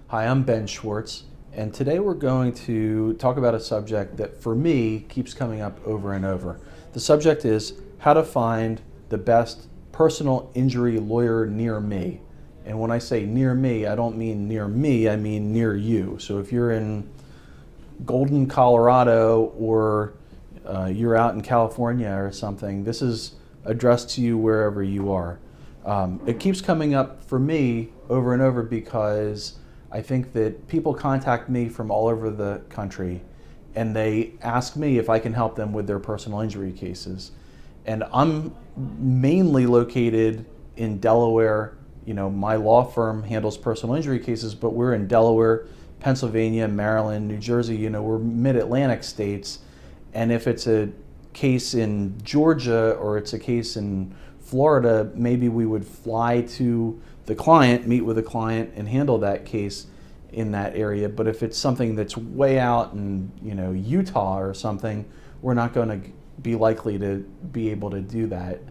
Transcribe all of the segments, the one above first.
Hi, I'm Ben Schwartz, and today we're going to talk about a subject that for me keeps coming up over and over. The subject is how to find the best personal injury lawyer near me. And when I say near me, I don't mean near me, I mean near you. So if you're in Golden, Colorado, or you're out in California or something, this is addressed to you wherever you are. It keeps coming up for me over and over because I think that people contact me from all over the country and they ask me if I can help them with their personal injury cases. And I'm mainly located in Delaware. You know, my law firm handles personal injury cases, but we're in Delaware, Pennsylvania, Maryland, New Jersey. You know, we're mid-Atlantic states. And if it's a case in Georgia or it's a case in Florida, maybe we would fly to the client, meet with the client, and handle that case in that area. But if it's something that's way out in, Utah or something, we're not going to be likely to be able to do that.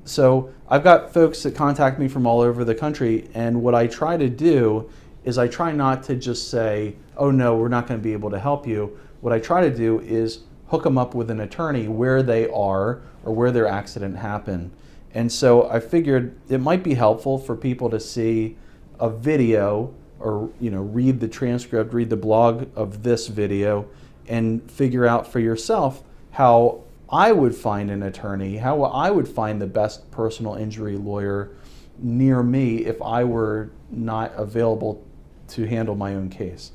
So I've got folks that contact me from all over the country, and what I try to do is I try not to just say, oh no, we're not going to be able to help you. What I try to do is hook them up with an attorney where they are or where their accident happened. And so I figured it might be helpful for people to see a video or read the transcript, read the blog of this video, and figure out for yourself how I would find an attorney, how I would find the best personal injury lawyer near me if I were not available to handle my own case.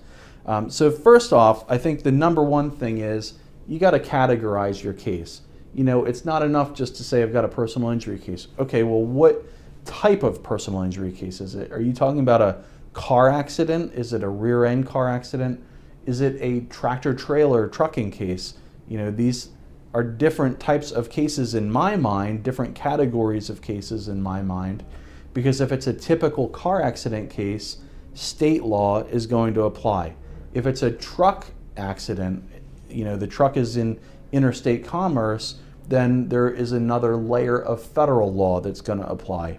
So first off, I think the number one thing is you got to categorize your case. It's not enough just to say I've got a personal injury case. Okay, well, what type of personal injury case is it? Are you talking about a car accident? Is it a rear end car accident? Is it a tractor trailer trucking case? These are different types of cases in my mind, different categories of cases in my mind, because if it's a typical car accident case, state law is going to apply. If it's a truck accident, the truck is in interstate commerce, then there is another layer of federal law that's going to apply.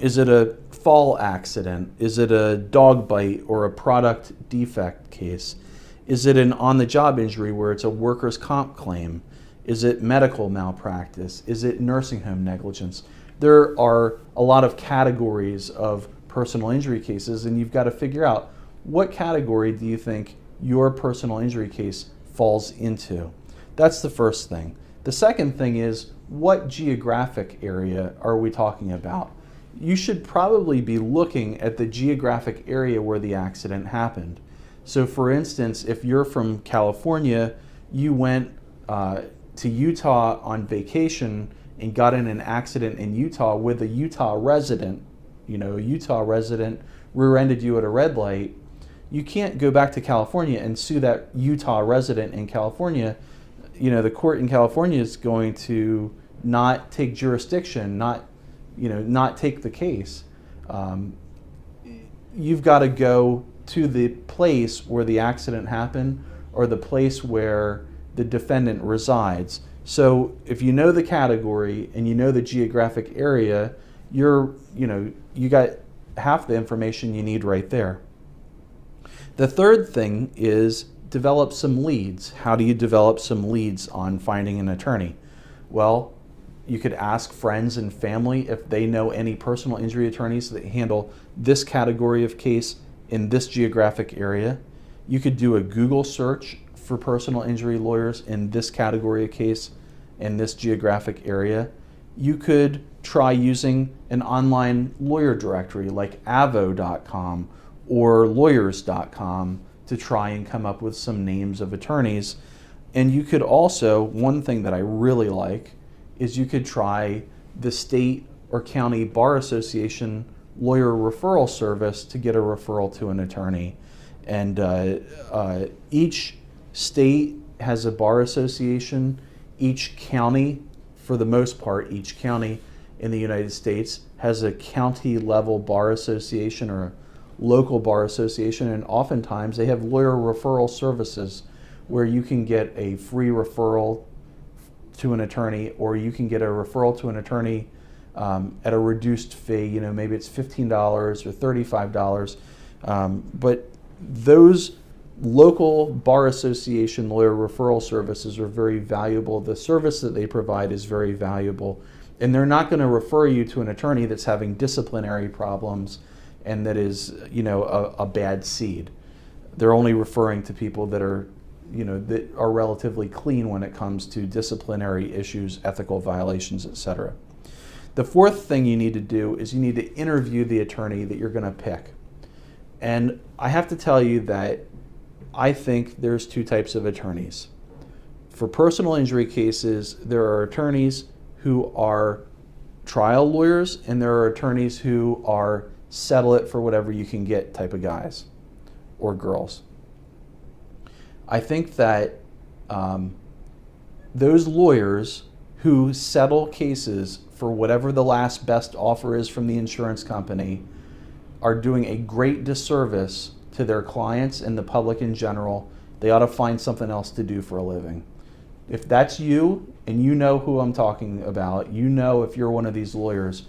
Is it a fall accident? Is it a dog bite or a product defect case? Is it an on-the-job injury where it's a workers' comp claim? Is it medical malpractice? Is it nursing home negligence? There are a lot of categories of personal injury cases, and you've got to figure out what category do you think your personal injury case falls into. That's the first thing. The second thing is, what geographic area are we talking about? You should probably be looking at the geographic area where the accident happened. So for instance, if you're from California, you went to Utah on vacation and got in an accident in Utah with a Utah resident, a Utah resident rear-ended you at a red light, you can't go back to California and sue that Utah resident in California. The court in California is going to not take jurisdiction, not take the case. You've got to go to the place where the accident happened or the place where the defendant resides. So if you know the category and you know the geographic area, you got half the information you need right there. The third thing is develop some leads. How do you develop some leads on finding an attorney? Well, you could ask friends and family if they know any personal injury attorneys that handle this category of case in this geographic area. You could do a Google search for personal injury lawyers in this category of case in this geographic area. You could try using an online lawyer directory like avo.com or lawyers.com to try and come up with some names of attorneys. And you could also, one thing that I really like, is you could try the state or county bar association lawyer referral service to get a referral to an attorney. And each state has a bar association. Each county, for the most part, each county in the United States has a county level bar association or a local bar association, and oftentimes they have lawyer referral services where you can get a free referral to an attorney, or you can get a referral to an attorney at a reduced fee. Maybe it's $15 or $35, but those local bar association lawyer referral services are very valuable. The service that they provide is very valuable, and they're not going to refer you to an attorney that's having disciplinary problems and that is, a bad seed. They're only referring to people that are, that are relatively clean when it comes to disciplinary issues, ethical violations, etc. The fourth thing you need to do is you need to interview the attorney that you're going to pick. And I have to tell you that I think there's two types of attorneys. For personal injury cases, there are attorneys who are trial lawyers, and there are attorneys who are settle it for whatever you can get type of guys or girls. I think that those lawyers who settle cases for whatever the last best offer is from the insurance company are doing a great disservice to their clients and the public in general. They ought to find something else to do for a living. If that's you, and you know who I'm talking about, if you're one of these lawyers,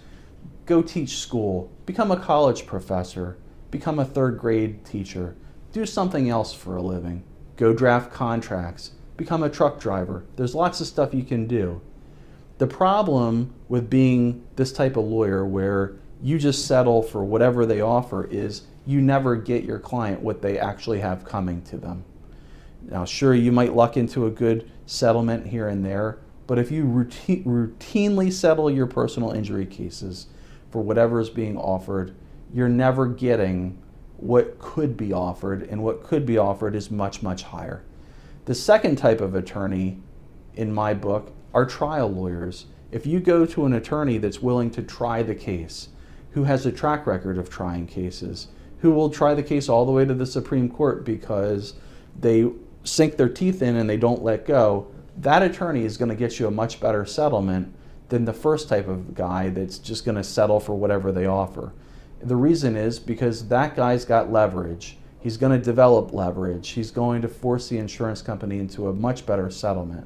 go teach school, become a college professor, become a third grade teacher, do something else for a living. Go draft contracts, become a truck driver. There's lots of stuff you can do. The problem with being this type of lawyer where you just settle for whatever they offer is you never get your client what they actually have coming to them. Now, sure, you might luck into a good settlement here and there, but if you routinely settle your personal injury cases for whatever is being offered, you're never getting what could be offered, and what could be offered is much, much higher. The second type of attorney, in my book, are trial lawyers. If you go to an attorney that's willing to try the case, who has a track record of trying cases, who will try the case all the way to the Supreme Court because they sink their teeth in and they don't let go, that attorney is going to get you a much better settlement than the first type of guy that's just going to settle for whatever they offer. The reason is because that guy's got leverage. He's going to develop leverage. He's going to force the insurance company into a much better settlement.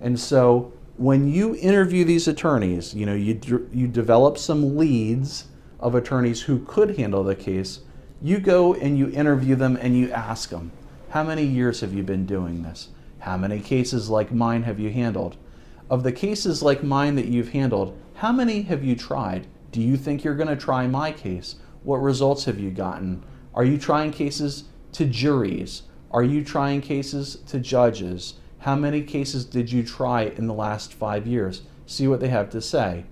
And so when you interview these attorneys, you develop some leads of attorneys who could handle the case. You go and you interview them and you ask them, how many years have you been doing this? How many cases like mine have you handled? Of the cases like mine that you've handled, how many have you tried? Do you think you're going to try my case? What results have you gotten? Are you trying cases to juries? Are you trying cases to judges? How many cases did you try in the last 5 years? See what they have to say.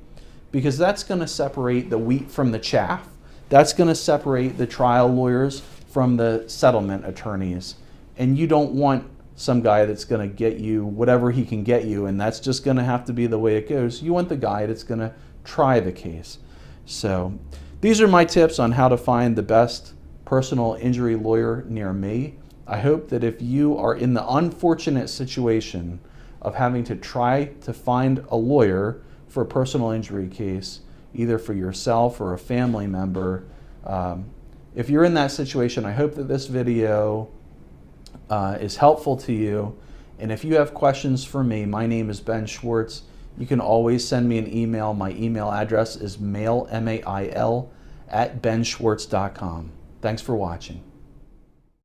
Because that's going to separate the wheat from the chaff. That's going to separate the trial lawyers from the settlement attorneys. And you don't want some guy that's going to get you whatever he can get you, and that's just going to have to be the way it goes. You want the guy that's going to try the case. So these are my tips on how to find the best personal injury lawyer near me. I hope that if you are in the unfortunate situation of having to try to find a lawyer for a personal injury case, either for yourself or a family member, if you're in that situation, I hope that this video is helpful to you. And if you have questions for me, my name is Ben Schwartz. You can always send me an email. My email address is mail, M-A-I-L, @benschwartz.com. Thanks for watching.